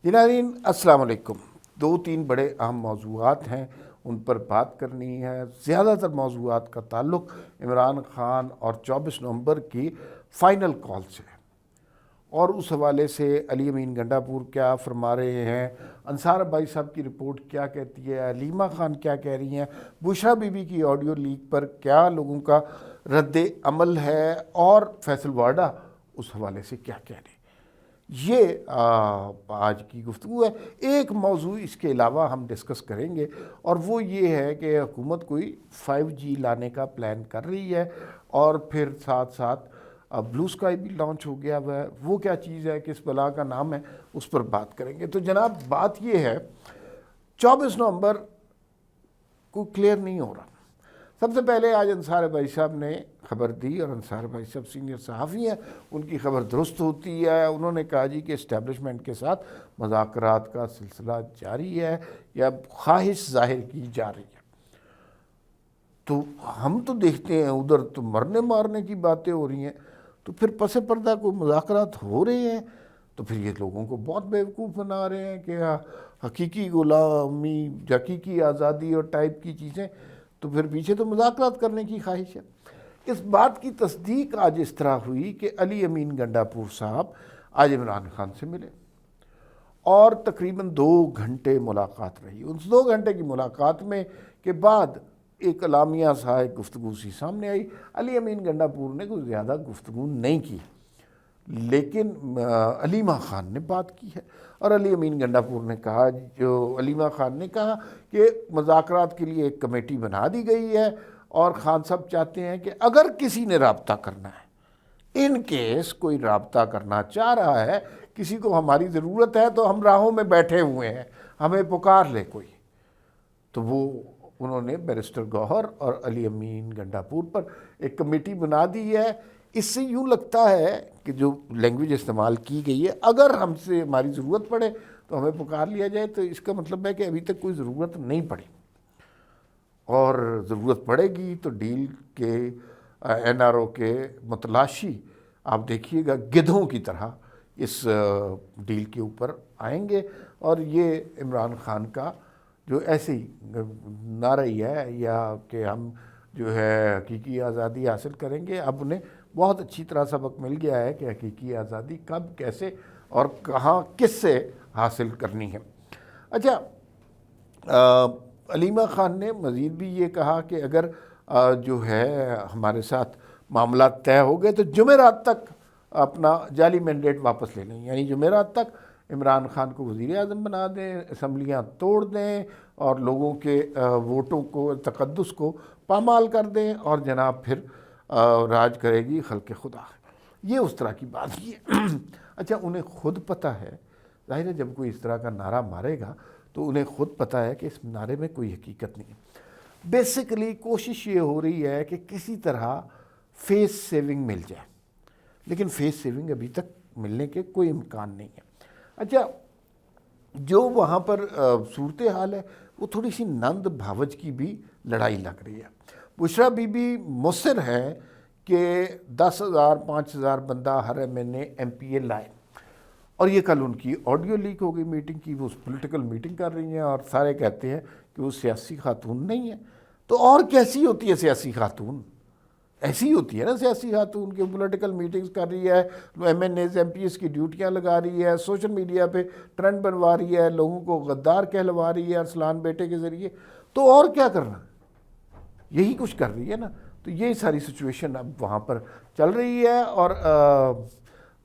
جی ناظرین السلام علیکم۔ دو تین بڑے اہم موضوعات ہیں، ان پر بات کرنی ہے۔ زیادہ تر موضوعات کا تعلق عمران خان اور 24 نومبر کی فائنل کال سے، اور اس حوالے سے علی امین گنڈا پور کیا فرما رہے ہیں، انصار بھائی صاحب کی رپورٹ کیا کہتی ہے، علیمہ خان کیا کہہ رہی ہیں، بشریٰ بی بی کی آڈیو لیک پر کیا لوگوں کا رد عمل ہے، اور فیصل وارڈا اس حوالے سے کیا کہہ رہے ہیں۔ یہ آج کی گفتگو ہے۔ ایک موضوع اس کے علاوہ ہم ڈسکس کریں گے، اور وہ یہ ہے کہ حکومت کوئی 5G لانے کا پلان کر رہی ہے، اور پھر ساتھ ساتھ بلو اسکائی بھی لانچ ہو گیا ہوا ہے۔ وہ کیا چیز ہے، کس بلا کا نام ہے، اس پر بات کریں گے۔ تو جناب بات یہ ہے، 24 نومبر کو کلیئر نہیں ہو رہا۔ سب سے پہلے آج انصار بھائی صاحب نے خبر دی، اور انصار بھائی صاحب سینئر صحافی ہیں، ان کی خبر درست ہوتی ہے۔ انہوں نے کہا جی کہ اسٹیبلشمنٹ کے ساتھ مذاکرات کا سلسلہ جاری ہے، یا خواہش ظاہر کی جا رہی ہے۔ تو ہم تو دیکھتے ہیں ادھر تو مرنے مارنے کی باتیں ہو رہی ہیں، تو پھر پس پردہ کو مذاکرات ہو رہے ہیں، تو پھر یہ لوگوں کو بہت بیوقوف بنا رہے ہیں کہ حقیقی غلامی، حقیقی آزادی اور ٹائپ کی چیزیں، تو پھر پیچھے تو مذاکرات کرنے کی خواہش ہے۔ اس بات کی تصدیق آج اس طرح ہوئی کہ علی امین گنڈا پور صاحب آج عمران خان سے ملے، اور تقریباً 2 گھنٹے ملاقات رہی۔ ان 2 گھنٹے کی ملاقات میں کے بعد ایک اعلامیہ سا ایک گفتگو سی سامنے آئی۔ علی امین گنڈا پور نے کوئی زیادہ گفتگو نہیں کی، لیکن علیمہ خان نے بات کی ہے، اور علی امین گنڈا پور نے کہا، جو علیمہ خان نے کہا کہ مذاکرات کے لیے ایک کمیٹی بنا دی گئی ہے، اور خان صاحب چاہتے ہیں کہ اگر کسی نے رابطہ کرنا ہے، ان کیس کوئی رابطہ کرنا چاہ رہا ہے، کسی کو ہماری ضرورت ہے، تو ہم راہوں میں بیٹھے ہوئے ہیں، ہمیں پکار لے کوئی۔ تو وہ انہوں نے بیرسٹر گوہر اور علی امین گنڈا پور پر ایک کمیٹی بنا دی ہے۔ اس سے یوں لگتا ہے کہ جو لینگویج استعمال کی گئی ہے، اگر ہم سے ہماری ضرورت پڑے تو ہمیں پکار لیا جائے، تو اس کا مطلب ہے کہ ابھی تک کوئی ضرورت نہیں پڑی، اور ضرورت پڑے گی تو ڈیل کے NRO کے متلاشی آپ دیکھیے گا گدھوں کی طرح اس ڈیل کے اوپر آئیں گے، اور یہ عمران خان کا جو ایسے ہی نعرہ ہی ہے، یا کہ ہم جو ہے حقیقی آزادی حاصل کریں گے۔ اب انہیں بہت اچھی طرح سبق مل گیا ہے کہ حقیقی آزادی کب، کیسے اور کہاں، کس سے حاصل کرنی ہے۔ اچھا، علیمہ خان نے مزید بھی یہ کہا کہ اگر جو ہے ہمارے ساتھ معاملات طے ہو گئے تو جمعرات تک اپنا جعلی مینڈیٹ واپس لے لیں، یعنی جمعرات تک عمران خان کو وزیر اعظم بنا دیں، اسمبلیاں توڑ دیں، اور لوگوں کے ووٹوں کو، تقدس کو پامال کر دیں، اور جناب پھر راج کرے گی خلق خدا۔ یہ اس طرح کی بات ہی ہے۔ اچھا، انہیں خود پتہ ہے، ظاہر ہے جب کوئی اس طرح کا نعرہ مارے گا تو انہیں خود پتہ ہے کہ اس نعرے میں کوئی حقیقت نہیں ہے۔ بیسیکلی کوشش یہ ہو رہی ہے کہ کسی طرح فیس سیونگ مل جائے، لیکن فیس سیونگ ابھی تک ملنے کے کوئی امکان نہیں ہے۔ اچھا، جو وہاں پر صورتحال ہے وہ تھوڑی سی نند بھاوج کی بھی لڑائی لگ رہی ہے۔ بشریٰ بی بی مصر ہے کہ 10,000 5,000 بندہ ہر مہینے MPA لائے، اور یہ کل ان کی آڈیو لیک ہو گئی میٹنگ کی، وہ پولیٹیکل میٹنگ کر رہی ہیں، اور سارے کہتے ہیں کہ وہ سیاسی خاتون نہیں ہے۔ تو اور کیسی ہوتی ہے سیاسی خاتون؟ ایسی ہوتی ہے نا سیاسی خاتون کی پولیٹیکل میٹنگز کر رہی ہے، MNAs MPs کی ڈیوٹیاں لگا رہی ہے، سوشل میڈیا پہ ٹرینڈ بنوا رہی ہے، لوگوں کو غدار کہلوا رہی ہے ارسلان بیٹے کے ذریعے۔ تو اور کیا کرنا، یہی کچھ کر رہی ہے نا۔ تو یہ ساری سچویشن اب وہاں پر چل رہی ہے، اور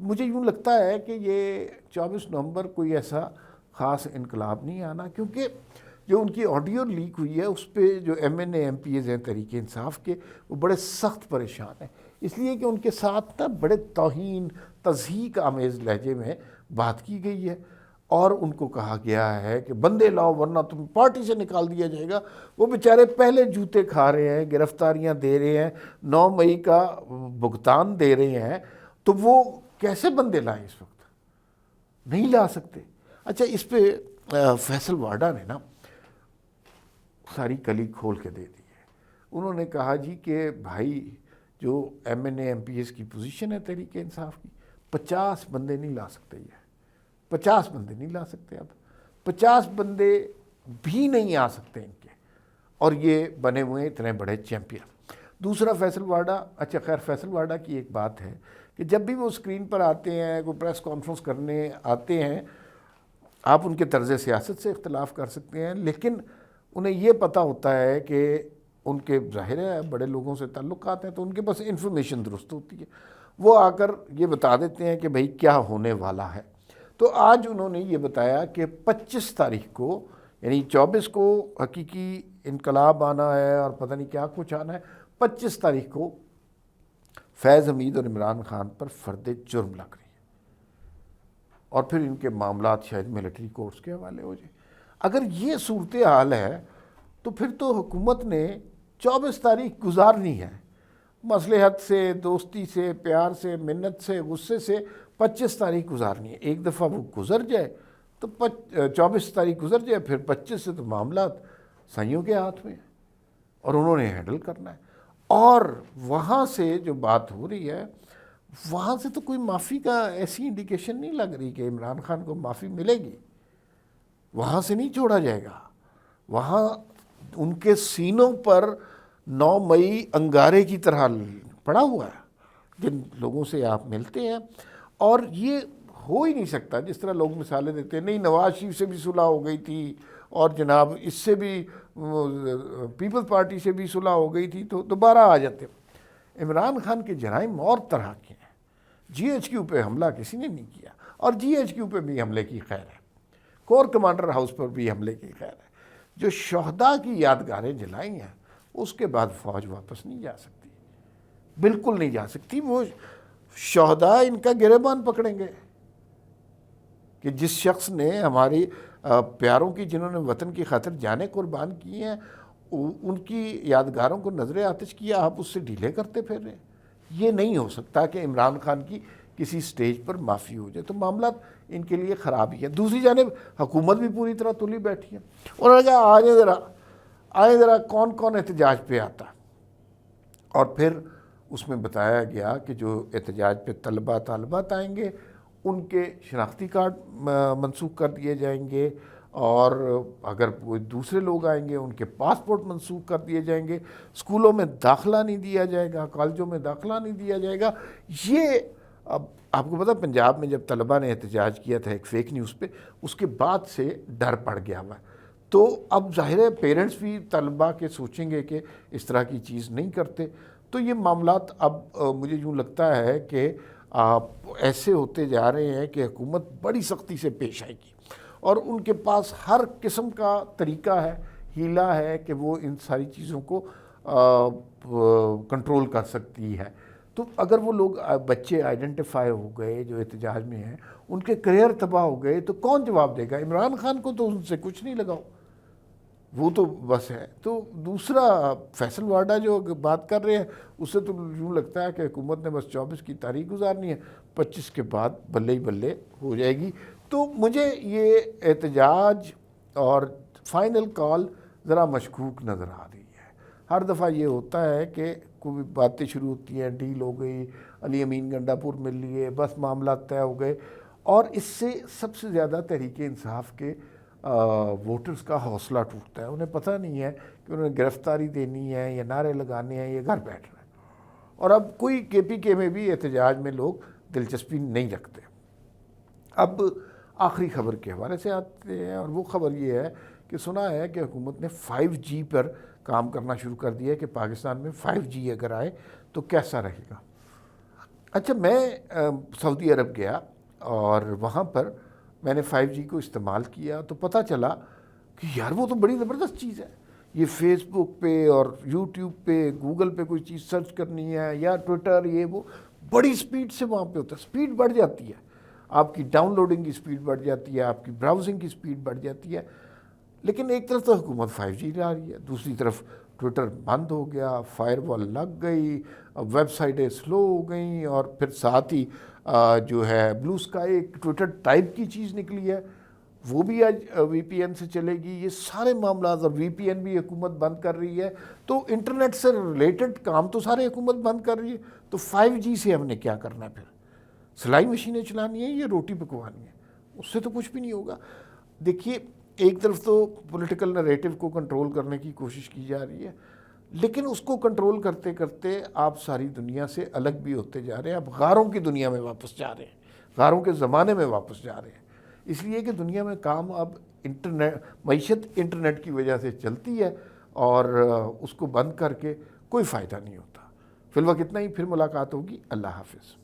مجھے یوں لگتا ہے کہ یہ 24 نومبر کوئی ایسا خاص انقلاب نہیں آنا، کیونکہ جو ان کی آڈیو لیک ہوئی ہے اس پہ جو MNA MPs ہیں تحریک انصاف کے، وہ بڑے سخت پریشان ہیں، اس لیے کہ ان کے ساتھ نا بڑے توہین تضحیک آمیز لہجے میں بات کی گئی ہے، اور ان کو کہا گیا ہے کہ بندے لاؤ ورنہ تم پارٹی سے نکال دیا جائے گا۔ وہ بیچارے پہلے جوتے کھا رہے ہیں، گرفتاریاں دے رہے ہیں، 9 مئی کا بھگتان دے رہے ہیں، تو وہ کیسے بندے لائیں؟ اس وقت نہیں لا سکتے۔ اچھا، اس پہ فیصل وارڈا نے نا ساری کلی کھول کے دے دی ہے۔ انہوں نے کہا جی کہ بھائی جو MNA MPs کی پوزیشن ہے تحریک انصاف کی، 50 بندے نہیں لا سکتے، یہ 50 بندے نہیں لا سکتے، اب 50 بندے بھی نہیں آ سکتے ان کے، اور یہ بنے ہوئے اتنے بڑے چیمپئن۔ دوسرا فیصل واڈا، اچھا خیر فیصل واڈا کی ایک بات ہے کہ جب بھی وہ اسکرین پر آتے ہیں، کوئی پریس کانفرنس کرنے آتے ہیں، آپ ان کے طرز سیاست سے اختلاف کر سکتے ہیں، لیکن انہیں یہ پتہ ہوتا ہے کہ ان کے ظاہر ہے بڑے لوگوں سے تعلقات ہیں، تو ان کے پاس انفارمیشن درست ہوتی ہے، وہ آ کر یہ بتا دیتے ہیں کہ بھئی کیا ہونے والا ہے۔ تو آج انہوں نے یہ بتایا کہ 25 تاریخ کو، یعنی 24 کو حقیقی انقلاب آنا ہے اور پتہ نہیں کیا کچھ آنا ہے، 25 تاریخ کو فیض حمید اور عمران خان پر فرد جرم لگ رہی ہے، اور پھر ان کے معاملات شاید ملٹری کورٹس کے حوالے ہو جائیں۔ اگر یہ صورتحال ہے تو پھر تو حکومت نے 24 تاریخ گزارنی ہے، مصلحت سے، دوستی سے، پیار سے، منت سے، غصے سے 25 تاریخ گزارنی ہے۔ ایک دفعہ وہ گزر جائے تو 24 تاریخ گزر جائے، پھر 25 سے تو معاملات سائیوں کے ہاتھ میں ہیں اور انہوں نے ہینڈل کرنا ہے۔ اور وہاں سے جو بات ہو رہی ہے، وہاں سے تو کوئی معافی کا ایسی انڈیکیشن نہیں لگ رہی کہ عمران خان کو معافی ملے گی، وہاں سے نہیں چھوڑا جائے گا۔ وہاں ان کے سینوں پر 9 مئی انگارے کی طرح پڑا ہوا ہے جن لوگوں سے آپ ملتے ہیں، اور یہ ہو ہی نہیں سکتا جس طرح لوگ مثالیں دیتے ہیں، نہیں نواز شریف سے بھی صلح ہو گئی تھی اور جناب اس سے بھی پیپلز پارٹی سے بھی صلح ہو گئی تھی، تو دوبارہ آ جاتے۔ عمران خان کے جرائم اور طرح کے ہیں۔ جی ایچ کیو پہ حملہ کسی نے نہیں کیا، اور جی ایچ کیو پہ بھی حملے کی خیر ہے، کور کمانڈر ہاؤس پر بھی حملے کی خیر ہے۔ جو شہداء کی یادگاریں جلائی ہیں اس کے بعد فوج واپس نہیں جا سکتی، بالکل نہیں جا سکتی۔ وہ شہداء ان کا گریبان پکڑیں گے کہ جس شخص نے ہماری پیاروں کی، جنہوں نے وطن کی خاطر جانیں قربان کی ہیں، ان کی یادگاروں کو نظر آتش کیا، آپ اس سے ڈھیلے کرتے پھر رہے ہیں۔ یہ نہیں ہو سکتا کہ عمران خان کی کسی سٹیج پر معافی ہو جائے، تو معاملات ان کے لیے خراب ہی ہے۔ دوسری جانب حکومت بھی پوری طرح تلی بیٹھی ہے، انہوں نے کہا آئیں ذرا کون کون احتجاج پہ آتا، اور پھر اس میں بتایا گیا کہ جو احتجاج پہ طالبات آئیں گے ان کے شناختی کارڈ منسوخ کر دیے جائیں گے، اور اگر کوئی دوسرے لوگ آئیں گے ان کے پاسپورٹ منسوخ کر دیے جائیں گے، اسکولوں میں داخلہ نہیں دیا جائے گا، کالجوں میں داخلہ نہیں دیا جائے گا۔ یہ اب آپ کو پتہ پنجاب میں جب طلبہ نے احتجاج کیا تھا ایک فیک نیوز پہ، اس کے بعد سے ڈر پڑ گیا ہوا ہے، تو اب ظاہر ہے پیرنٹس بھی طلبہ کے سوچیں گے کہ اس طرح کی چیز نہیں کرتے، تو یہ معاملات اب مجھے یوں لگتا ہے کہ ایسے ہوتے جا رہے ہیں کہ حکومت بڑی سختی سے پیش آئے گی، اور ان کے پاس ہر قسم کا طریقہ ہے، ہیلا ہے کہ وہ ان ساری چیزوں کو کنٹرول کر سکتی ہے۔ تو اگر وہ لوگ بچے آئیڈینٹیفائی ہو گئے جو احتجاج میں ہیں، ان کے کریئر تباہ ہو گئے، تو کون جواب دے گا؟ عمران خان کو تو ان سے کچھ نہیں لگاؤ، وہ تو بس ہے۔ تو دوسرا فیصل واڈا جو بات کر رہے ہیں، اس سے تو یوں لگتا ہے کہ حکومت نے بس 24 کی تاریخ گزارنی ہے، 25 کے بعد بلے ہی بلے ہو جائے گی۔ تو مجھے یہ احتجاج اور فائنل کال ذرا مشکوک نظر آ رہی ہے۔ ہر دفعہ یہ ہوتا ہے کہ کوئی باتیں شروع ہوتی ہیں، ڈیل ہو گئی، علی امین گنڈا پور مل لیے، بس معاملات طے ہو گئے، اور اس سے سب سے زیادہ تحریک انصاف کے ووٹرز کا حوصلہ ٹوٹتا ہے۔ انہیں پتہ نہیں ہے کہ انہیں گرفتاری دینی ہے یا نعرے لگانے ہیں، یہ گھر بیٹھ رہے ہیں، اور اب کوئی کے پی کے میں بھی احتجاج میں لوگ دلچسپی نہیں رکھتے۔ اب آخری خبر کے حوالے سے آتے ہیں، اور وہ خبر یہ ہے کہ سنا ہے کہ حکومت نے 5G پر کام کرنا شروع کر دیا ہے کہ پاکستان میں 5G اگر آئے تو کیسا رہے گا۔ اچھا، میں سعودی عرب گیا اور وہاں پر میں نے 5G کو استعمال کیا تو پتہ چلا کہ یار وہ تو بڑی زبردست چیز ہے۔ یہ فیس بک پہ اور یوٹیوب پہ، گوگل پہ کوئی چیز سرچ کرنی ہے یا ٹویٹر، یہ وہ بڑی سپیڈ سے وہاں پہ ہوتا ہے، سپیڈ بڑھ جاتی ہے، آپ کی ڈاؤن لوڈنگ کی سپیڈ بڑھ جاتی ہے، آپ کی براؤزنگ کی سپیڈ بڑھ جاتی ہے۔ لیکن ایک طرف تو حکومت 5G لا رہی ہے، دوسری طرف ٹویٹر بند ہو گیا، فائر وال لگ گئی، ویب سائٹیں سلو ہو گئیں، اور پھر ساتھ ہی جو ہے بلو اسکائی ایک ٹویٹر ٹائپ کی چیز نکلی ہے، وہ بھی آج وی پی این سے چلے گی۔ یہ سارے معاملات، اور وی پی این بھی حکومت بند کر رہی ہے، تو انٹرنیٹ سے ریلیٹڈ کام تو سارے حکومت بند کر رہی ہے۔ تو 5G سے ہم نے کیا کرنا ہے؟ پھر سلائی مشینیں چلانی ہیں یا روٹی پکوانی ہے؟ اس سے تو کچھ بھی نہیں ہوگا. دیکھیے ایک طرف تو پولیٹیکل نریٹو کو کنٹرول کرنے کی کوشش کی جا رہی ہے، لیکن اس کو کنٹرول کرتے کرتے آپ ساری دنیا سے الگ بھی ہوتے جا رہے ہیں. آپ غاروں کی دنیا میں واپس جا رہے ہیں، غاروں کے زمانے میں واپس جا رہے ہیں. اس لیے کہ دنیا میں کام اب انٹرنیٹ، معیشت انٹرنیٹ کی وجہ سے چلتی ہے، اور اس کو بند کر کے کوئی فائدہ نہیں ہوتا. فی الوقت اتنا ہی، پھر ملاقات ہوگی. اللہ حافظ.